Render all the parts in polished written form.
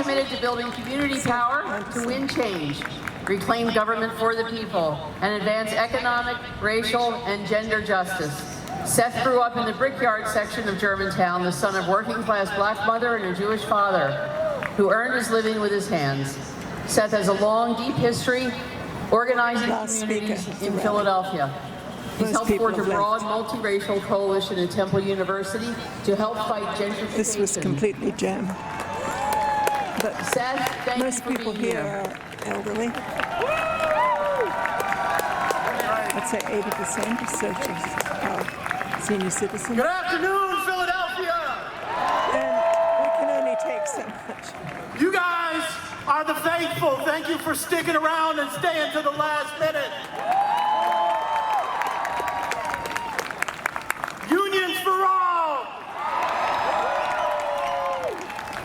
committed to building community power to win change, reclaim government for the people, and advance economic, racial, and gender justice. Seth grew up in the Brickyard section of Germantown, the son of working-class black mother and a Jewish father, who earned his living with his hands. Seth has a long, deep history organizing communities in Philadelphia. He's helped forge a broad, multiracial coalition at Temple University to help fight gentrification. This was completely jammed. But Seth, thank most you for people being here are elderly. I'd say 80% are senior citizens. Good afternoon, Philadelphia! And we can only take so much. You guys are the faithful. Thank you for sticking around and staying to the last minute. Unions for all!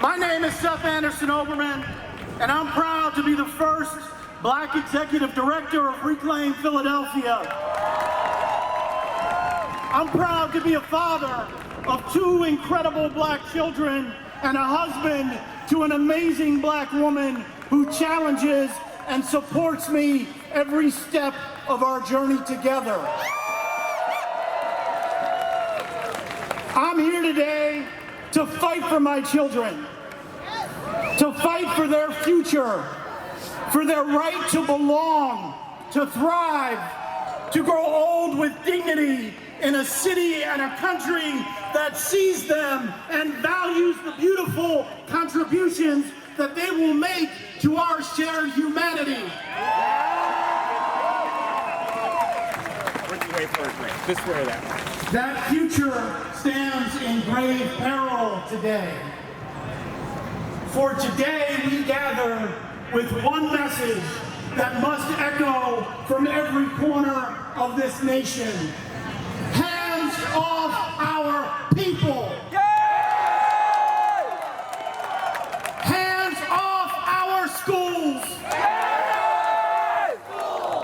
My name is Seth Anderson-Oberman, and I'm proud to be the first Black Executive Director of Reclaim Philadelphia. I'm proud to be a father of 2 incredible Black children and a husband to an amazing Black woman who challenges and supports me every step of our journey together. I'm here today to fight for my children, to fight for their future, for their right to belong, to thrive, to grow old with dignity in a city and a country that sees them and values the beautiful contributions that they will make to our shared humanity. This way or that. That future stands in grave peril today. For today we gather with one message that must echo from every corner of this nation. Hands off our people. Hands off our schools.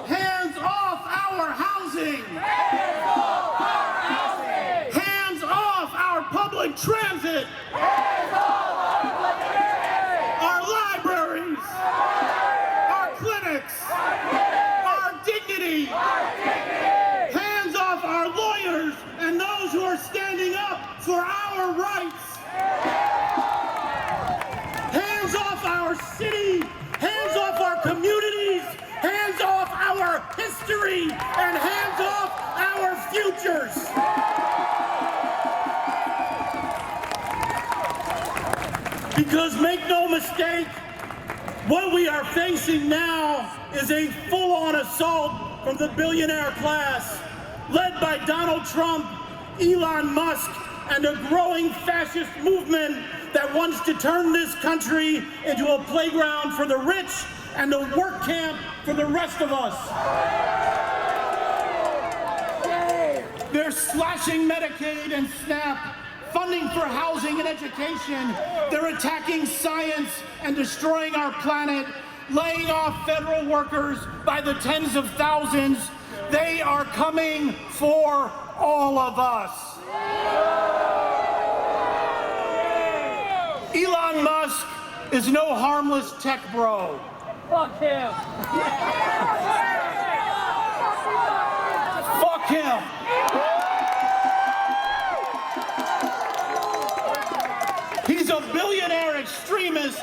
Hands off our housing. Hands off our public transit. Our libraries. Our clinics. Our dignity. Hands off our lawyers and those who are standing up for our rights. Hands off our city. Hands off our communities. Hands off our history. And hands off our futures. Because make no mistake, what we are facing now is a full-on assault from the billionaire class, led by Donald Trump, Elon Musk, and a growing fascist movement that wants to turn this country into a playground for the rich and a work camp for the rest of us. They're slashing Medicaid and SNAP, funding for housing and education. They're attacking science and destroying our planet, laying off federal workers by the tens of thousands. They are coming for all of us. Elon Musk is no harmless tech bro. Fuck him. Fuck him. He's a billionaire extremist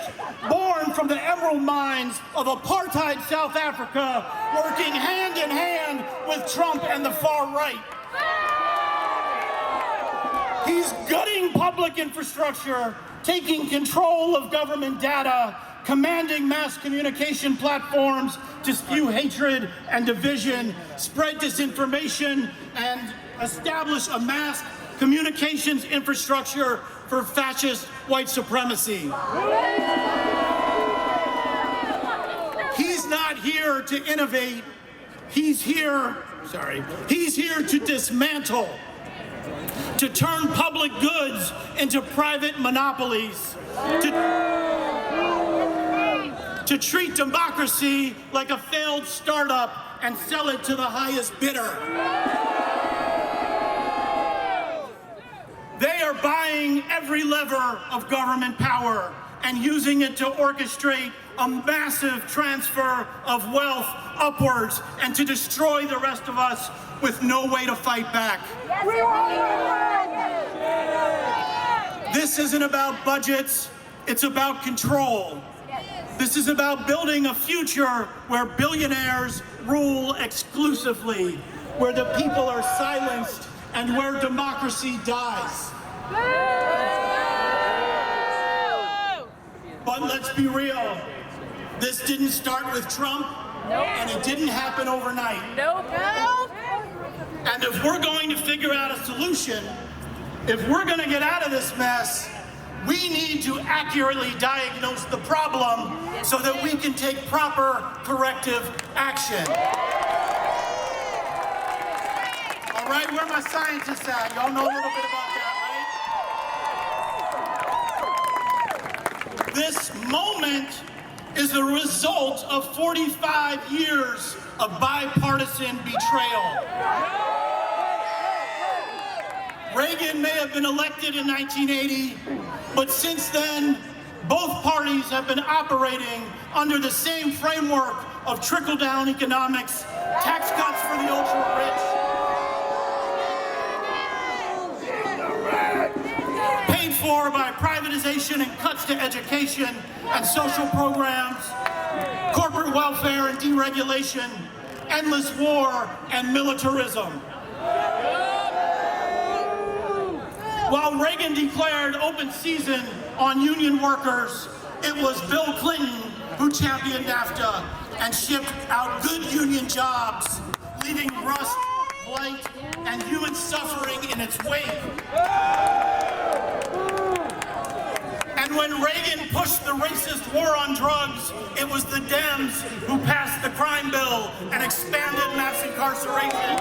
born from the emerald mines of apartheid South Africa, working hand in hand with Trump and the far right. He's gutting public infrastructure, taking control of government data, commanding mass communication platforms to spew hatred and division, spread disinformation, and establish a mass communications infrastructure for fascist white supremacy. He's not here to innovate. He's here to dismantle, to turn public goods into private monopolies, to treat democracy like a failed startup and sell it to the highest bidder. They are buying every lever of government power. and using it to orchestrate a massive transfer of wealth upwards and to destroy the rest of us with no way to fight back. This isn't about budgets, it's about control. This is about building a future where billionaires rule exclusively, where the people are silenced, and where democracy dies. But let's be real, this didn't start with Trump, and it didn't happen overnight. And if we're going to figure out a solution, if we're going to get out of this mess, we need to accurately diagnose the problem so that we can take proper corrective action. All right, where are my scientists at? Y'all know a little bit about that, right? This moment is the result of 45 years of bipartisan betrayal. Reagan may have been elected in 1980, but since then, both parties have been operating under the same framework of trickle-down economics, tax cuts for the ultra-rich, paid for by privatization and cuts to education and social programs, corporate welfare and deregulation, endless war and militarism. While Reagan declared open season on union workers, it was Bill Clinton who championed NAFTA and shipped out good union jobs, leaving rust, blight, and human suffering in its wake. And when Reagan pushed the racist war on drugs, it was the Dems who passed the crime bill and expanded mass incarceration.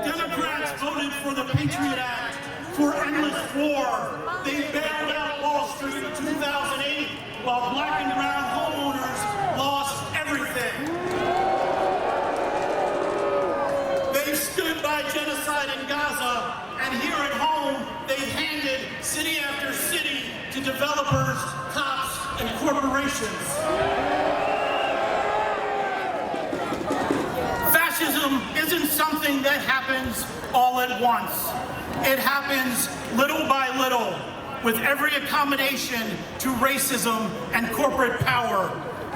Democrats voted for the Patriot Act, for endless war. They bailed out Wall Street in 2008, while black and brown homeowners lost everything. They stood by genocide in Gaza, and here at home, they've handed city after city to developers, cops, and corporations. Fascism isn't something that happens all at once. It happens little by little, with every accommodation to racism and corporate power.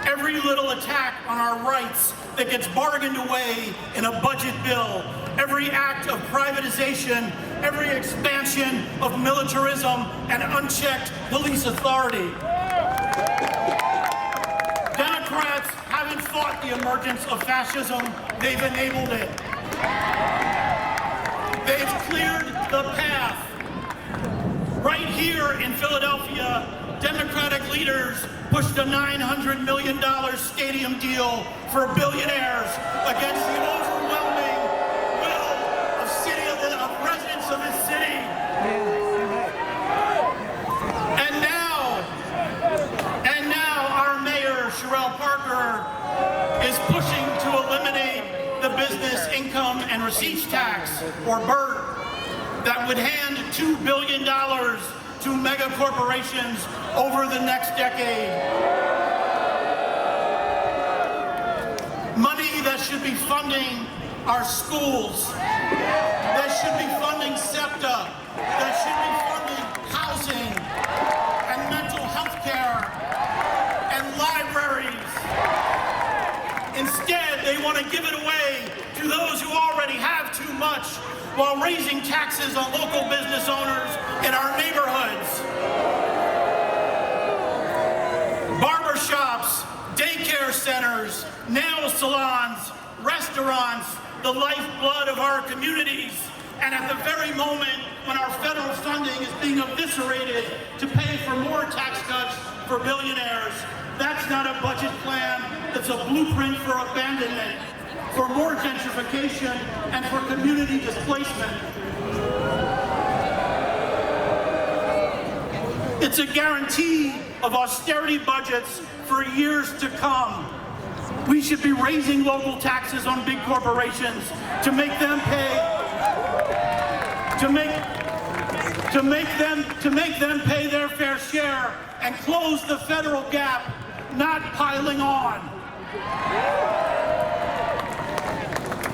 Every little attack on our rights that gets bargained away in a budget bill. Every act of privatization, every expansion of militarism and unchecked police authority. Democrats haven't fought the emergence of fascism, they've enabled it. They've cleared the path. Right here in Philadelphia, Democratic leaders pushed a $900 million stadium deal for billionaires against the overwhelming will of residents of this city. And now our mayor, Sherelle Parker, is pushing to eliminate the business income and receipts tax, or BERT, that would hand $2 billion to mega corporations over the next decade. Money that should be funding our schools, that should be funding SEPTA, that should be funding housing and mental health care and libraries. Instead, they want to give it away to those who already have too much, while raising taxes on local business owners in our neighborhoods. Barbershops, daycare centers, nail salons, restaurants, the lifeblood of our communities. And at the very moment when our federal funding is being eviscerated to pay for more tax cuts for billionaires, that's not a budget plan, it's a blueprint for abandonment, for more gentrification, and for community displacement. It's a guarantee of austerity budgets for years to come. We should be raising local taxes on big corporations to make them pay, to to make them pay their fair share and close the federal gap, not piling on.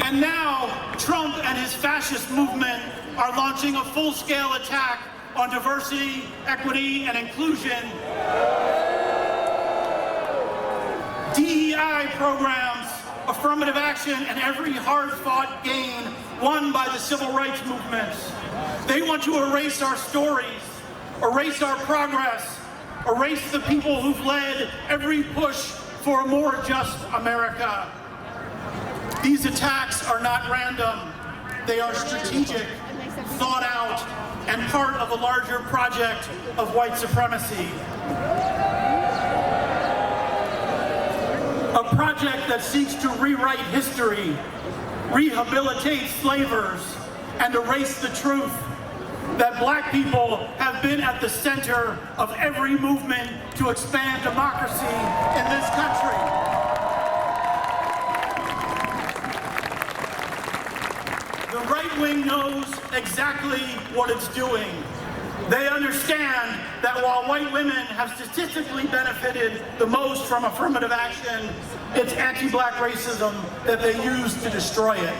And now, Trump and his fascist movement are launching a full-scale attack on diversity, equity, and inclusion. DEI programs, affirmative action, and every hard-fought gain won by the civil rights movements. They want to erase our stories, erase our progress, erase the people who've led every push for a more just America. These attacks are not random. They are strategic, thought out, and part of a larger project of white supremacy. A project that seeks to rewrite history, rehabilitate slavers, and erase the truth that black people have been at the center of every movement to expand democracy in this country. The right wing knows exactly what it's doing. They understand that while white women have statistically benefited the most from affirmative action, it's anti-black racism that they use to destroy it.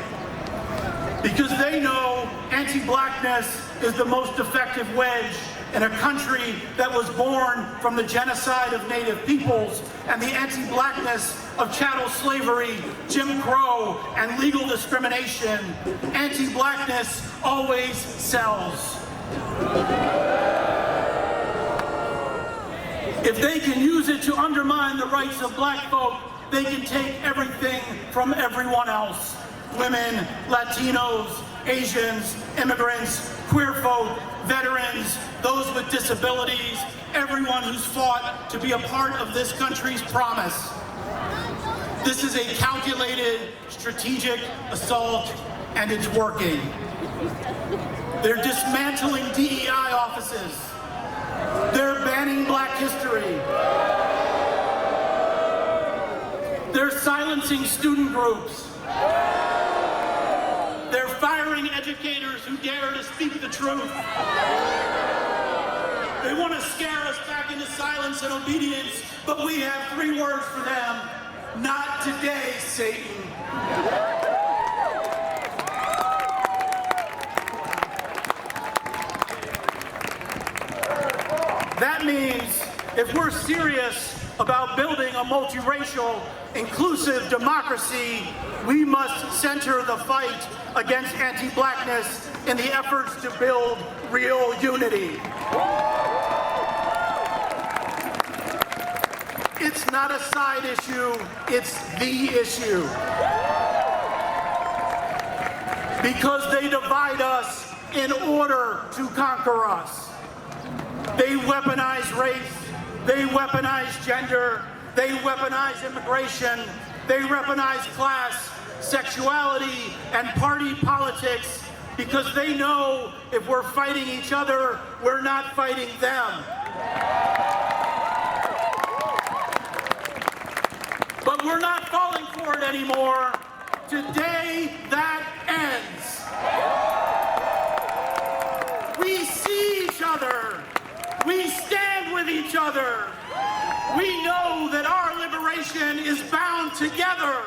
Because they know anti-blackness is the most effective wedge in a country that was born from the genocide of Native peoples and the anti-blackness of chattel slavery, Jim Crow, and legal discrimination. Anti-blackness always sells. If they can use it to undermine the rights of black folk, they can take everything from everyone else. Women, Latinos, Asians, immigrants, queer folk, veterans, those with disabilities, everyone who's fought to be a part of this country's promise. This is a calculated, strategic assault, and it's working. They're dismantling DEI offices. They're banning black history. They're silencing student groups. They're firing educators who dare to speak the truth. They want to scare us back into silence and obedience, but we have 3 words for them. Not today, Satan. That means if we're serious about building a multiracial, inclusive democracy, we must center the fight against anti-blackness in the efforts to build real unity. It's not a side issue, it's the issue. Because they divide us in order to conquer us. They weaponize race, they weaponize gender, they weaponize immigration, they weaponize class, sexuality, and party politics because they know if we're fighting each other, we're not fighting them. But we're not falling for it anymore. Today, that ends. We see each other. We stand with each other. We know that our liberation is bound together.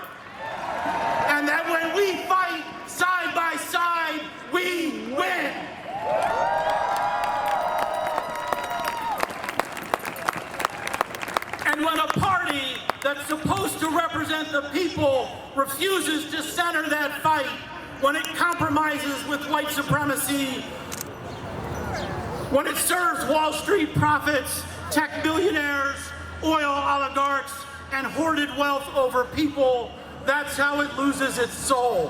And that when we fight side by side, we win. And when a party that's supposed to represent the people refuses to center that fight, when it compromises with white supremacy, when it serves Wall Street profits, tech billionaires, oil oligarchs, and hoarded wealth over people, that's how it loses its soul.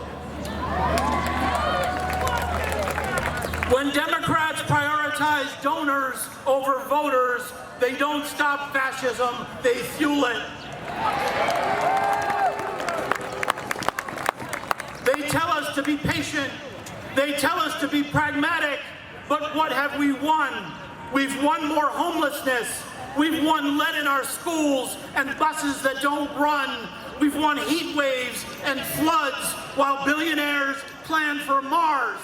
When Democrats prioritize donors over voters, they don't stop fascism, they fuel it. They tell us to be patient, they tell us to be pragmatic, but what have we won? We've won more homelessness. We've won lead in our schools and buses that don't run. We've won heat waves and floods while billionaires plan for Mars.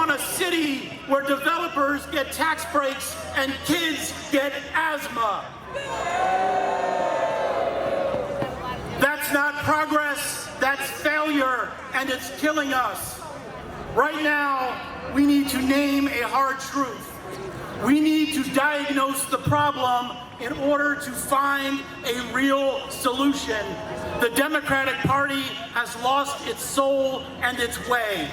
run a city where developers get tax breaks and kids get asthma. That's not progress, that's failure, and it's killing us. Right now, we need to name a hard truth. We need to diagnose the problem in order to find a real solution. The Democratic Party has lost its soul and its way.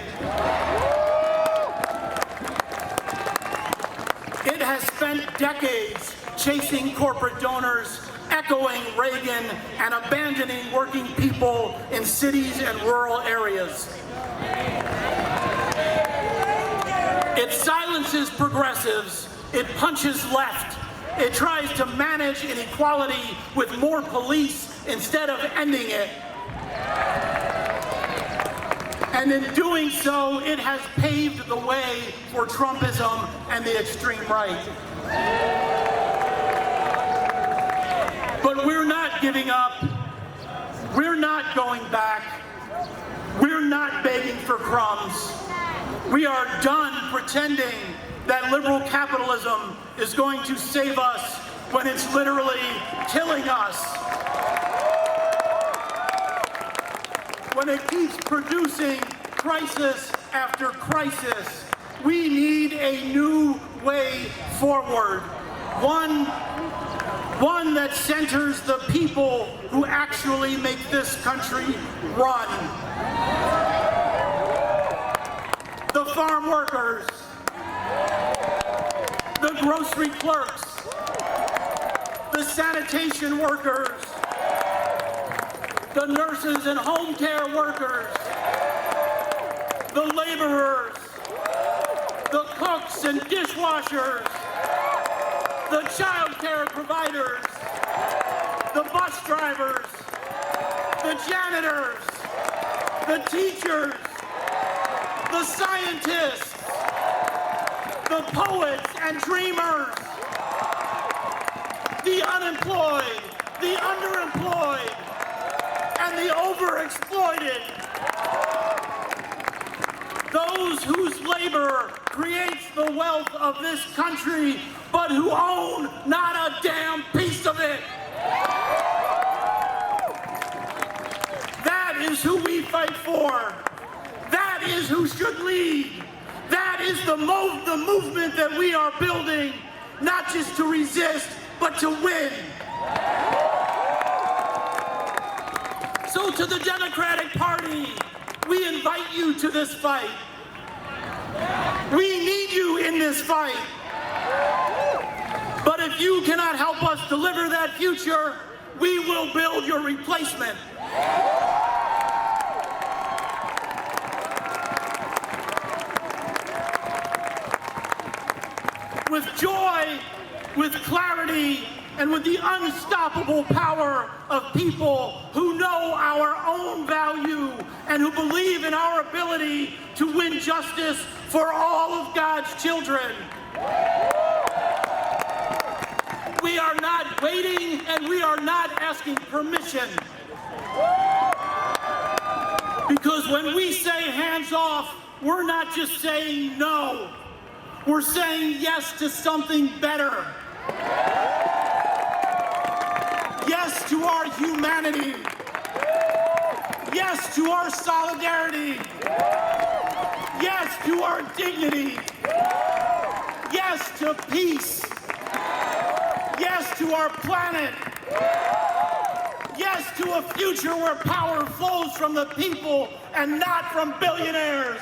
It has spent decades chasing corporate donors, echoing Reagan, and abandoning working people in cities and rural areas. It silences progressives. It punches left. It tries to manage inequality with more police instead of ending it. And in doing so, it has paved the way for Trumpism and the extreme right. But we're not giving up. We're not going back. We're not begging for crumbs. We are done pretending that liberal capitalism is going to save us when it's literally killing us. When it keeps producing crisis after crisis, we need a new way forward. One that centers the people who actually make this country run. The farm workers, the grocery clerks, the sanitation workers, the nurses and home care workers, the laborers, the cooks and dishwashers, the child care providers, the bus drivers, the janitors, the teachers, the scientists, the poets and dreamers, the unemployed, the underemployed, and the overexploited. Those whose labor creates the wealth of this country, but who own not a damn piece of it. That is who we fight for. That is who should lead. That is the movement that we are building, not just to resist, but to win. So to the Democratic Party, we invite you to this fight. We need you in this fight. But if you cannot help us deliver that future, we will build your replacement. With joy, with clarity, and with the unstoppable power of people who know our own value and who believe in our ability to win justice for all of God's children. We are not waiting and we are not asking permission. Because when we say hands off, we're not just saying no. We're saying yes to something better. Yes to our humanity. Yes to our solidarity. Yes to our dignity. Yes to peace. Yes to our planet. Yes to a future where power flows from the people and not from billionaires.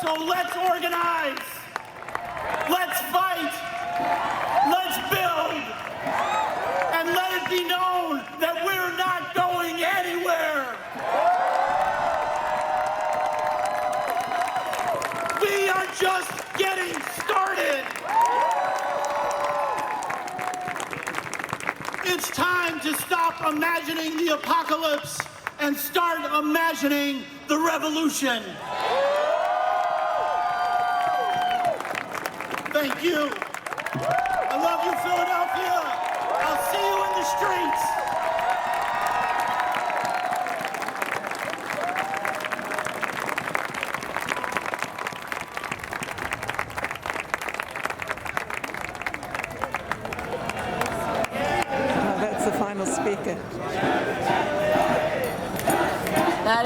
So let's organize. Let's fight. Let's build. And let it be known that we're not going anywhere. We are just getting started. It's time to stop imagining the apocalypse and start imagining the revolution. Thank you. I love you, Philadelphia. I'll see you in the streets.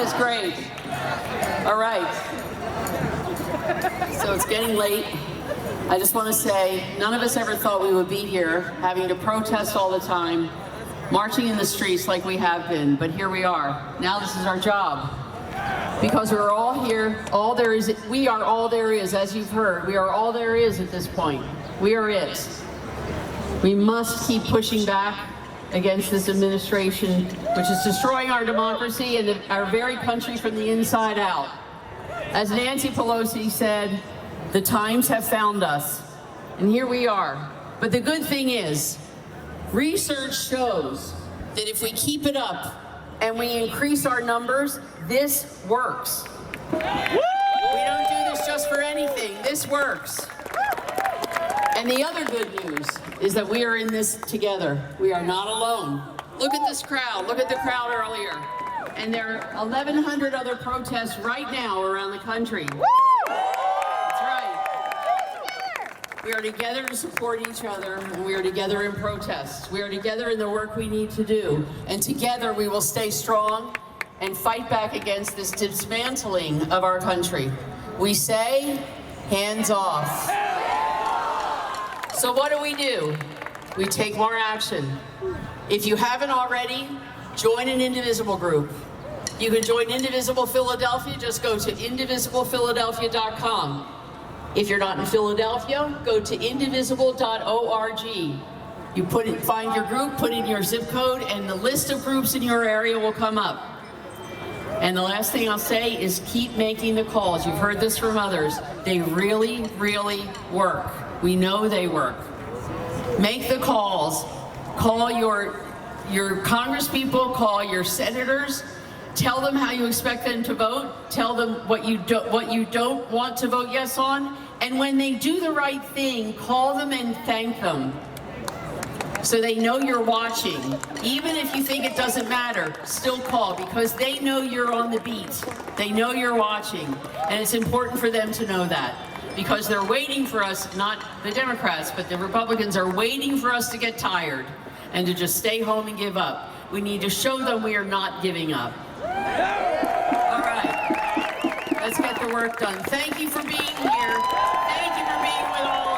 is great. All right. So it's getting late. I just want to say, none of us ever thought we would be here, having to protest all the time, marching in the streets like we have been, but here we are. Now this is our job. Because we're all here, we are all there is, as you've heard. We are all there is at this point. We are it. We must keep pushing back against this administration, which is destroying our democracy and our very country from the inside out. As Nancy Pelosi said, the times have found us, and here we are. But the good thing is, research shows that if we keep it up and we increase our numbers, this works. We don't do this just for anything. This works. And the other good news is that we are in this together. We are not alone. Look at this crowd. Look at the crowd earlier. And there are 1,100 other protests right now around the country. That's right. We are together to support each other, and we are together in protests. We are together in the work we need to do. And together we will stay strong and fight back against this dismantling of our country. We say, hands off. So what do? We take more action. If you haven't already, join an Indivisible group. You can join Indivisible Philadelphia, just go to indivisiblephiladelphia.com. If you're not in Philadelphia, go to indivisible.org. You find your group, put in your zip code, and the list of groups in your area will come up. And the last thing I'll say is keep making the calls. You've heard this from others. They really, really work. We know they work. Make the calls. Call your congresspeople, call your senators. Tell them how you expect them to vote. Tell them what you don't want to vote yes on. And when they do the right thing, call them and thank them. So they know you're watching. Even if you think it doesn't matter, still call, because they know you're on the beat. They know you're watching. And it's important for them to know that, because they're waiting for us, not the Democrats, but the Republicans are waiting for us to get tired and to just stay home and give up. We need to show them we are not giving up. All right, let's get the work done. Thank you for being here. Thank you for being with all